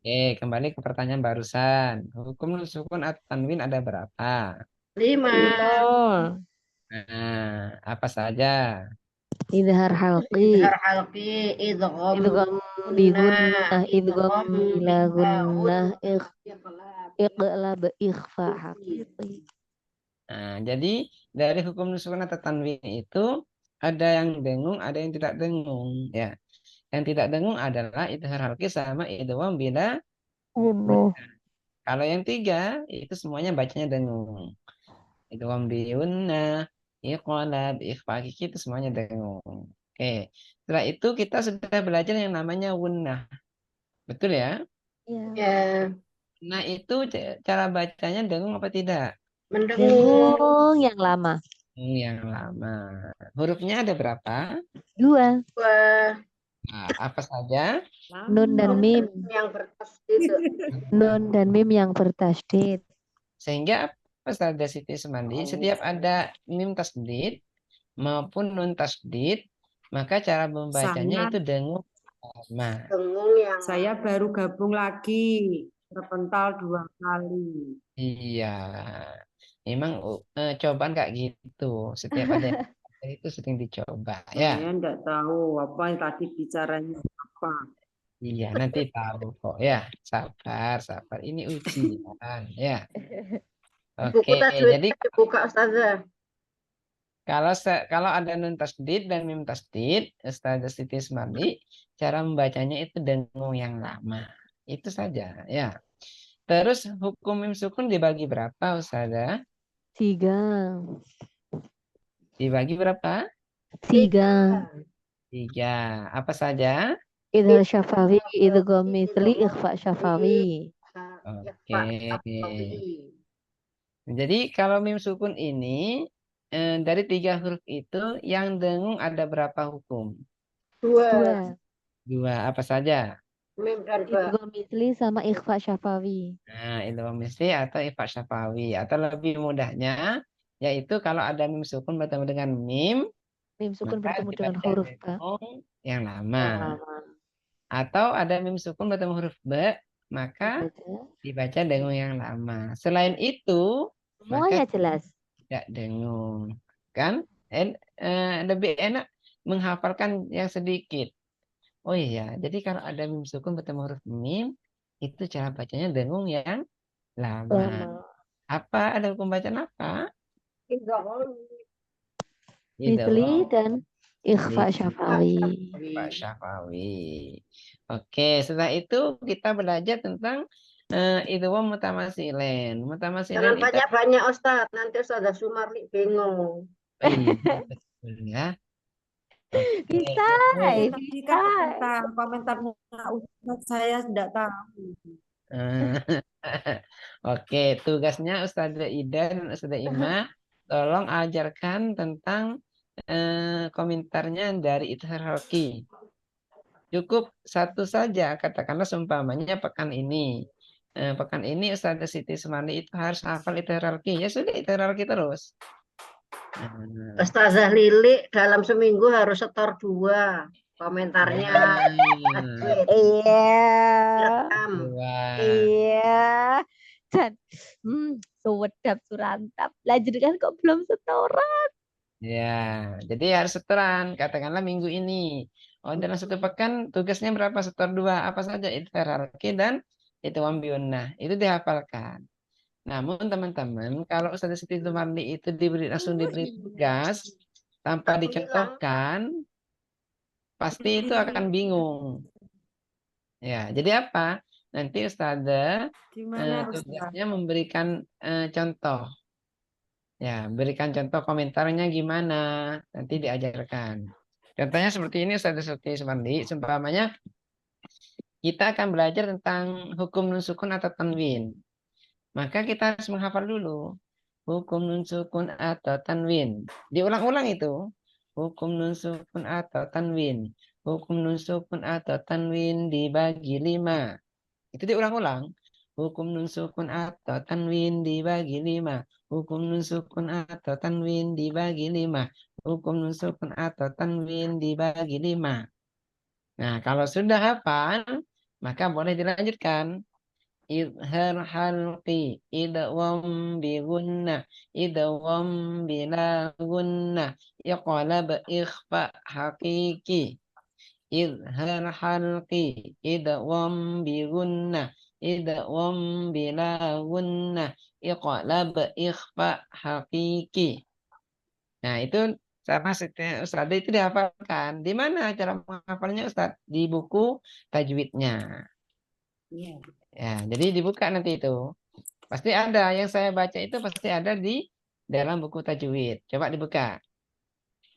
Oke, kembali ke pertanyaan barusan. Hukum sukun atau tanwin ada berapa? 5. 5. Nah, apa saja? Idhar halqi. Idhar halqi, idgham Idgham bigunnah, idgham bila gunnah, iqlab ikhfa haqiqi. Nah, jadi dari hukum sukun atau tanwin itu ada yang dengung, ada yang tidak dengung, ya. Yang tidak dengung adalah idhar halqi sama idgham bila gunnah. Kalau yang 3 itu semuanya bacanya dengung. Idgham biunna, iqlab, ikhfa haqiqi itu semuanya dengung. Oke. Setelah itu kita sudah belajar yang namanya gunnah. Betul ya? Ya. Ya, Nah, itu cara bacanya dengung apa tidak? mendengung. Dengung yang lama. Yang lama. Hurufnya ada berapa? 2. Wah, Nah, apa saja? Nun dan mim. yang bertasdid. Nun dan mim yang bertasdid. Sehingga apa saja Siti Semandi? Setiap ada mim tasdid maupun nun tasdid, maka cara membacanya Saya- itu dengung lama. Dengung yang Saya baru gabung lagi, terpental 2 kali. Iya. Memang cobaan kayak gitu. Setiap ada yang itu sering dicoba ya. Saya enggak tahu apa yang tadi bicaranya apa. Iya, nanti tahu kok ya. Sabar, sabar. Ini ujian ya. buku Oke, jadi tajwidnya dibuka Ustazah. kalau ada nun tasdid dan mim tasdid, Ustazah Siti Semandi, cara membacanya itu dengung yang lama. Itu saja ya. Terus hukum mim sukun dibagi berapa Ustazah? 3. Dibagi berapa? 3. 3. Apa saja? Idhar syafawi, idgham mithli, ikhfa syafawi. Oke. Jadi kalau mim sukun ini dari 3 huruf itu yang dengung ada berapa hukum? 2. 2. Apa saja? Mim dan ba. Idgham misli sama ikhfa syafawi. Nah, idgham misli atau ikhfa syafawi. Atau lebih mudahnya, yaitu kalau ada mim sukun bertemu dengan mim, Mim sukun maka bertemu dengan dibaca huruf ba. dengung yang lama. Yang lama. Atau ada mim sukun bertemu huruf ba, maka Dibaca. dibaca dengung yang lama. Selain itu, maka Semuanya jelas. tidak dengung. Kan? Lebih enak menghafalkan yang sedikit. Oh iya, jadi kalau ada mim sukun bertemu huruf mim, itu cara bacanya dengung yang lama. Lama. Apa? Ada hukum bacaan apa? Misli dan ikhfa Misli syafawi. Pak Syafawi. Oke, setelah itu kita belajar tentang idgham mutamasilen. Jangan Mutamasilen itu banyak-banyak Ustadz, nanti Ustadz Sumarli bingung. iya, betul ya. Oke, Bisa, jadi Tadi kan bisa. komentarnya Ustaz saya tidak tahu. Oke, tugasnya Ustazah Ida dan Ustazah Ima, tolong ajarkan tentang komentarnya dari Ithar Halki. Cukup satu saja, katakanlah seumpamanya pekan ini. Pekan ini Ustazah Siti Semani itu harus hafal Ithar Halki. Ya sudah, Ithar Halki terus. Ustazah Lili dalam seminggu harus setor 2 komentarnya. Tajwid. Iya. Direkam. Iya. Dan sewedap surantap. Lanjut kan kok belum setoran. Ya, jadi harus setoran. Katakanlah minggu ini. Oh, dalam satu pekan tugasnya berapa? Setor 2. Apa saja? Ithar Halki dan itu wambiunnah. Itu dihafalkan. Namun teman-teman, kalau Ustazah Siti Zumardi itu langsung diberi tugas tanpa dicontohkan, pasti itu akan bingung. Ya, jadi apa? Nanti Ustazah Gimana Ustaz? tugasnya memberikan contoh. Ya, berikan contoh komentarnya gimana. Nanti diajarkan. Contohnya seperti ini Ustazah Siti Zumardi. Seumpamanya kita akan belajar tentang hukum nun sukun atau tanwin. Maka kita harus menghafal dulu. Hukum nun sukun atau tanwin. Diulang-ulang itu. Hukum nun sukun atau tanwin. Hukum nun sukun atau tanwin dibagi 5. Itu diulang-ulang. Hukum nun sukun atau tanwin dibagi 5. Hukum nun sukun atau tanwin dibagi 5. Hukum nun sukun atau tanwin dibagi 5. Nah, kalau sudah hafal, maka boleh dilanjutkan. Idhar halqi idgham bi gunnah idgham bila gunnah iqlab ikhfa haqiqi idhar halqi idgham bi gunnah idgham bila gunnah iqlab ikhfa haqiqi. Nah, itu sama Ustaz itu dihafalkan. Di mana cara menghafalnya Ustaz? Di buku tajwidnya. Iya. Ya, jadi dibuka nanti itu. Pasti ada yang saya baca itu pasti ada di dalam buku tajwid. Coba dibuka.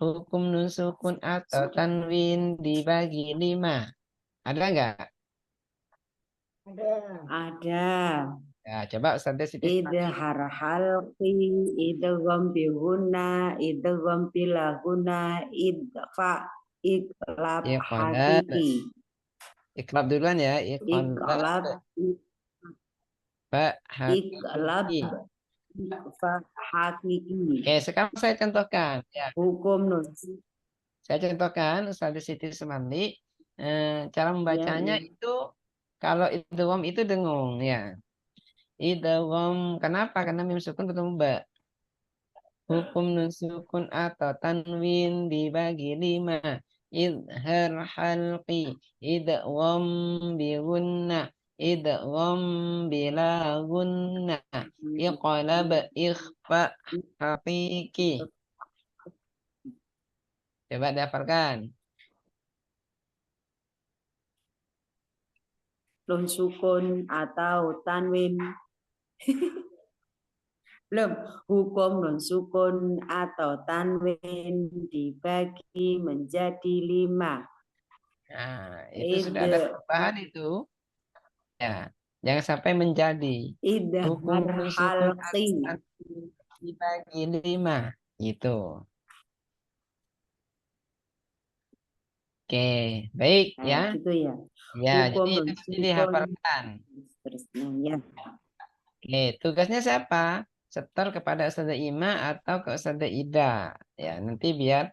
Hukum nun sukun atau tanwin dibagi 5. Ada nggak? Ada. Ya, coba Ustazah Siti. Idhar halqi, idgham bi gunna, idgham bila gunna, idfa, iqlab Iqlab. hakiki. Iqlab duluan ya. Iqlab, iqlab, Hakiki. iqfa hakiki. Oke, sekarang saya contohkan. Ya, Hukum nun. saya contohkan Ustazah Siti Semandi. Cara membacanya Ya, ya. itu kalau idgham itu dengung ya. Idgham kenapa? Karena mim sukun bertemu ba. Hukum nun sukun atau tanwin dibagi 5. Idhar halqi idgham bi gunnah idgham bila gunnah iqlab ikhfa haqiqi. Coba dihafalkan. Nun sukun atau tanwin. Belum. Hukum nun sukun atau tanwin dibagi menjadi 5. Nah, itu sudah ada perubahan itu. Ya. Jangan sampai menjadi. Hukum Idhar nusukun halqi. dibagi 5. Gitu. Oke, baik ya. Nah, gitu ya. Ya, Hukum jadi itu mesti nusukun dihafalkan. seterusnya ya. Oke, tugasnya siapa? Setor kepada Ustazah Ima atau ke Ustazah Ida. Ya, nanti biar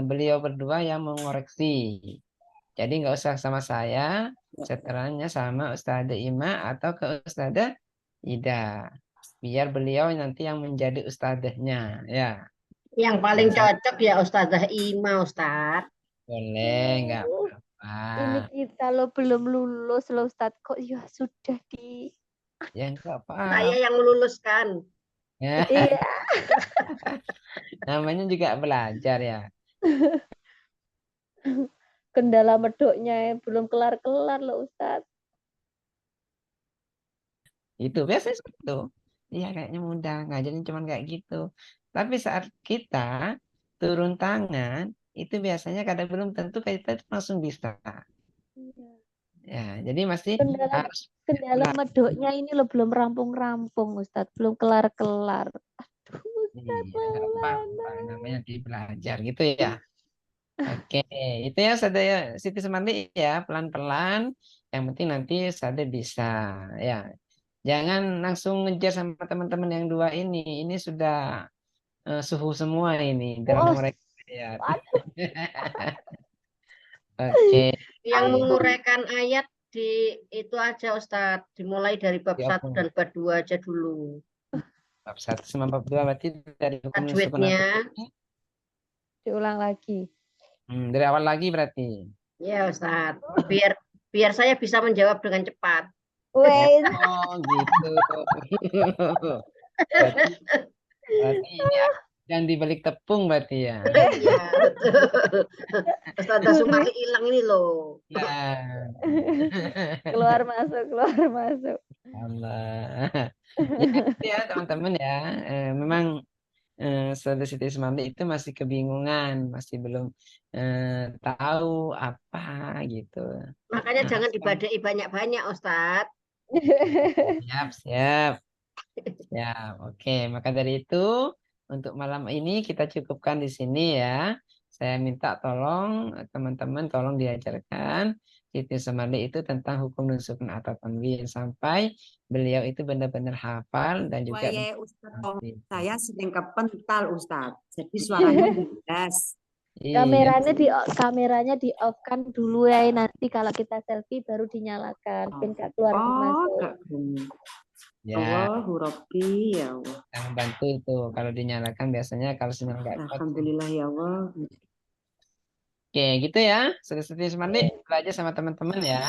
beliau berdua yang mengoreksi. Jadi nggak usah sama saya, seterannya sama Ustazah Ima atau ke Ustazah Ida. Biar beliau nanti yang menjadi ustazahnya. Ya, Yang paling jangan sampai cocok ya Ustazah Ima, Ustaz. boleh, nggak apa-apa. Ini kita lo belum lulus lo Ustadz, kok ya sudah di Ya, nggak Saya apa-apa. yang meluluskan. Ya, iya. namanya juga belajar ya. Kendala medoknya belum kelar-kelar lo Ustadz. Itu biasanya seperti itu. Iya kayaknya mudah ngajarin cuman kayak gitu. Tapi saat kita turun tangan itu biasanya kadang belum tentu kita itu langsung bisa. Ya, jadi masih Kendala harus kendala medoknya ini lo belum rampung-rampung Ustadz, belum kelar-kelar. Aduh Ustadz iya nggak apa-apa namanya di belajar gitu ya. Oke, itu ya sadaya Siti Semandi ya pelan-pelan. Yang penting nanti sadar bisa ya. Jangan langsung ngejar sama teman-teman yang dua ini. Ini sudah suhu semua ini dalam Oh, mereka ya. waduh. Oke. Yang menguraikan ayat di itu aja Ustadz. Dimulai dari bab Ya, 1 dan bab 2 aja dulu. bab 1 sama bab 2 berarti dari hukum sukun Tajwidnya. Diulang lagi. dari awal lagi berarti. Ya Ustadz. Biar biar saya bisa menjawab dengan cepat. Wait, Oh, gitu. Berarti, berarti ini yang dibalik tepung berarti ya. Iya, betul. Ustazah Sumari hilang ini loh. Nah, keluar masuk, keluar masuk. Allah. Ya, gitu ya teman-teman ya. Memang Saudara Siti Semambi itu masih kebingungan, masih belum tahu apa gitu. Makanya Nah, jangan dibadai banyak-banyak Ustadz. siap, siap, siap. Oke, maka dari itu untuk malam ini kita cukupkan di sini ya. Saya minta tolong teman-teman tolong diajarkan Siti Semambi itu tentang hukum nusukun atau tanwin sampai beliau itu benar-benar hafal dan juga Waya Ustadz, mengerti. saya sedang kepental Ustadz. Jadi suaranya jelas. Iya. Kameranya di off kan dulu ya, nanti kalau kita selfie baru dinyalakan, biar nggak keluar Oh, masuk. Kak Bumi. Ya, Allahu Rabbi, ya Allah. yang bantu itu kalau dinyalakan biasanya kalau sinyal nggak kuat. Alhamdulillah ya Allah. Oke, gitu ya. Sedikit semandi belajar sama teman-teman ya.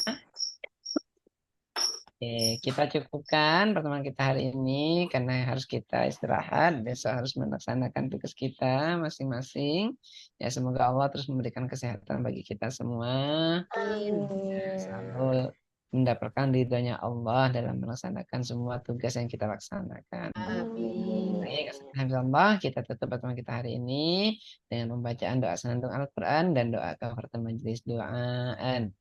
Oke, kita cukupkan pertemuan kita hari ini karena harus kita istirahat. Besok harus melaksanakan tugas kita masing-masing. Ya, semoga Allah terus memberikan kesehatan bagi kita semua. Selalu mendapatkan ridhonya Allah dalam melaksanakan semua tugas yang kita laksanakan. Amin. Baik, Alhamdulillah kita tutup pertemuan kita hari ini dengan pembacaan doa senandung Al-Quran dan doa kafaratul majelis doaan.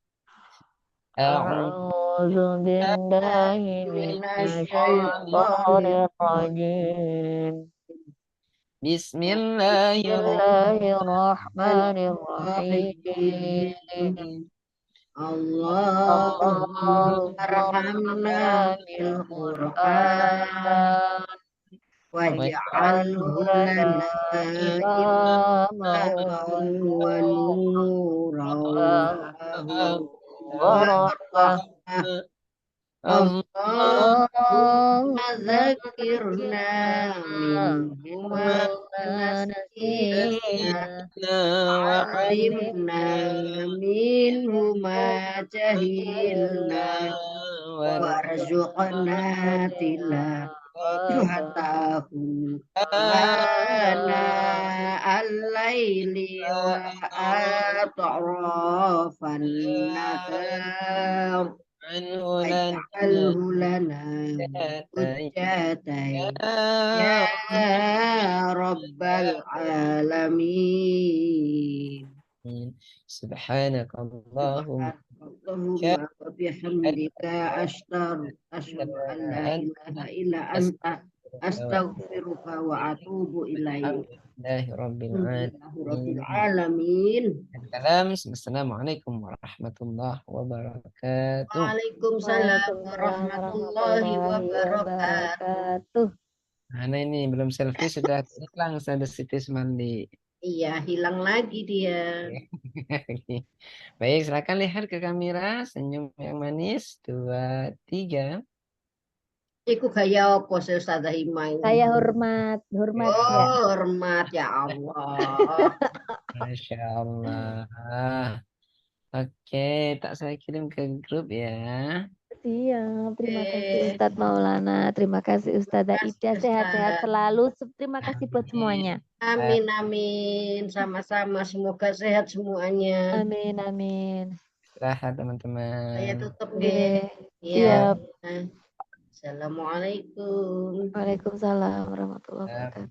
أعوذ بالله من الشيطان الرجيم بسم الله الرحمن الرحيم Allahumma اللهم arhamna ارحمنا bil Qur'an waj'alhu lana إماما imaman wa nuran wa ورحمة rahmah. Allah Allahumma zakirna minhu ma nasina alimna minhu ma jahilna warzuqna tilawatahu ana al-laili wa atrafan nahar waj'alhu lana hujjatan ya rabbal alamin. Subhanakallahumma Allahumma wa bihamdika asyhadu an la ilaha illa anta astaghfiruka wa atubu ilaik. Alhamdulillahirabbil alamin. Assalamualaikum warahmatullahi wabarakatuh. Waalaikumsalam warahmatullahi wabarakatuh. Nah, ini belum selfie sudah hilang ada Siti Mandi. Iya, hilang lagi dia. Baik, silakan lihat ke kamera, senyum yang manis, 2, 3. Iku gaya apa sih Ustazah Hima ini? Saya hormat ya. Oh, hormat ya Allah. Masya Allah. Oke, tak saya kirim ke grup ya. Siap, terima kasih Oke. Ustadz Maulana, terima kasih Ustazah Terima kasih, Ida, sehat-sehat Ustaz. selalu. Terima kasih buat semuanya. Amin, amin. Sama-sama, semoga sehat semuanya. Amin, amin. Istirahat teman-teman. Saya tutup Oke, deh. siap. Assalamualaikum. Waalaikumsalam warahmatullahi wabarakatuh.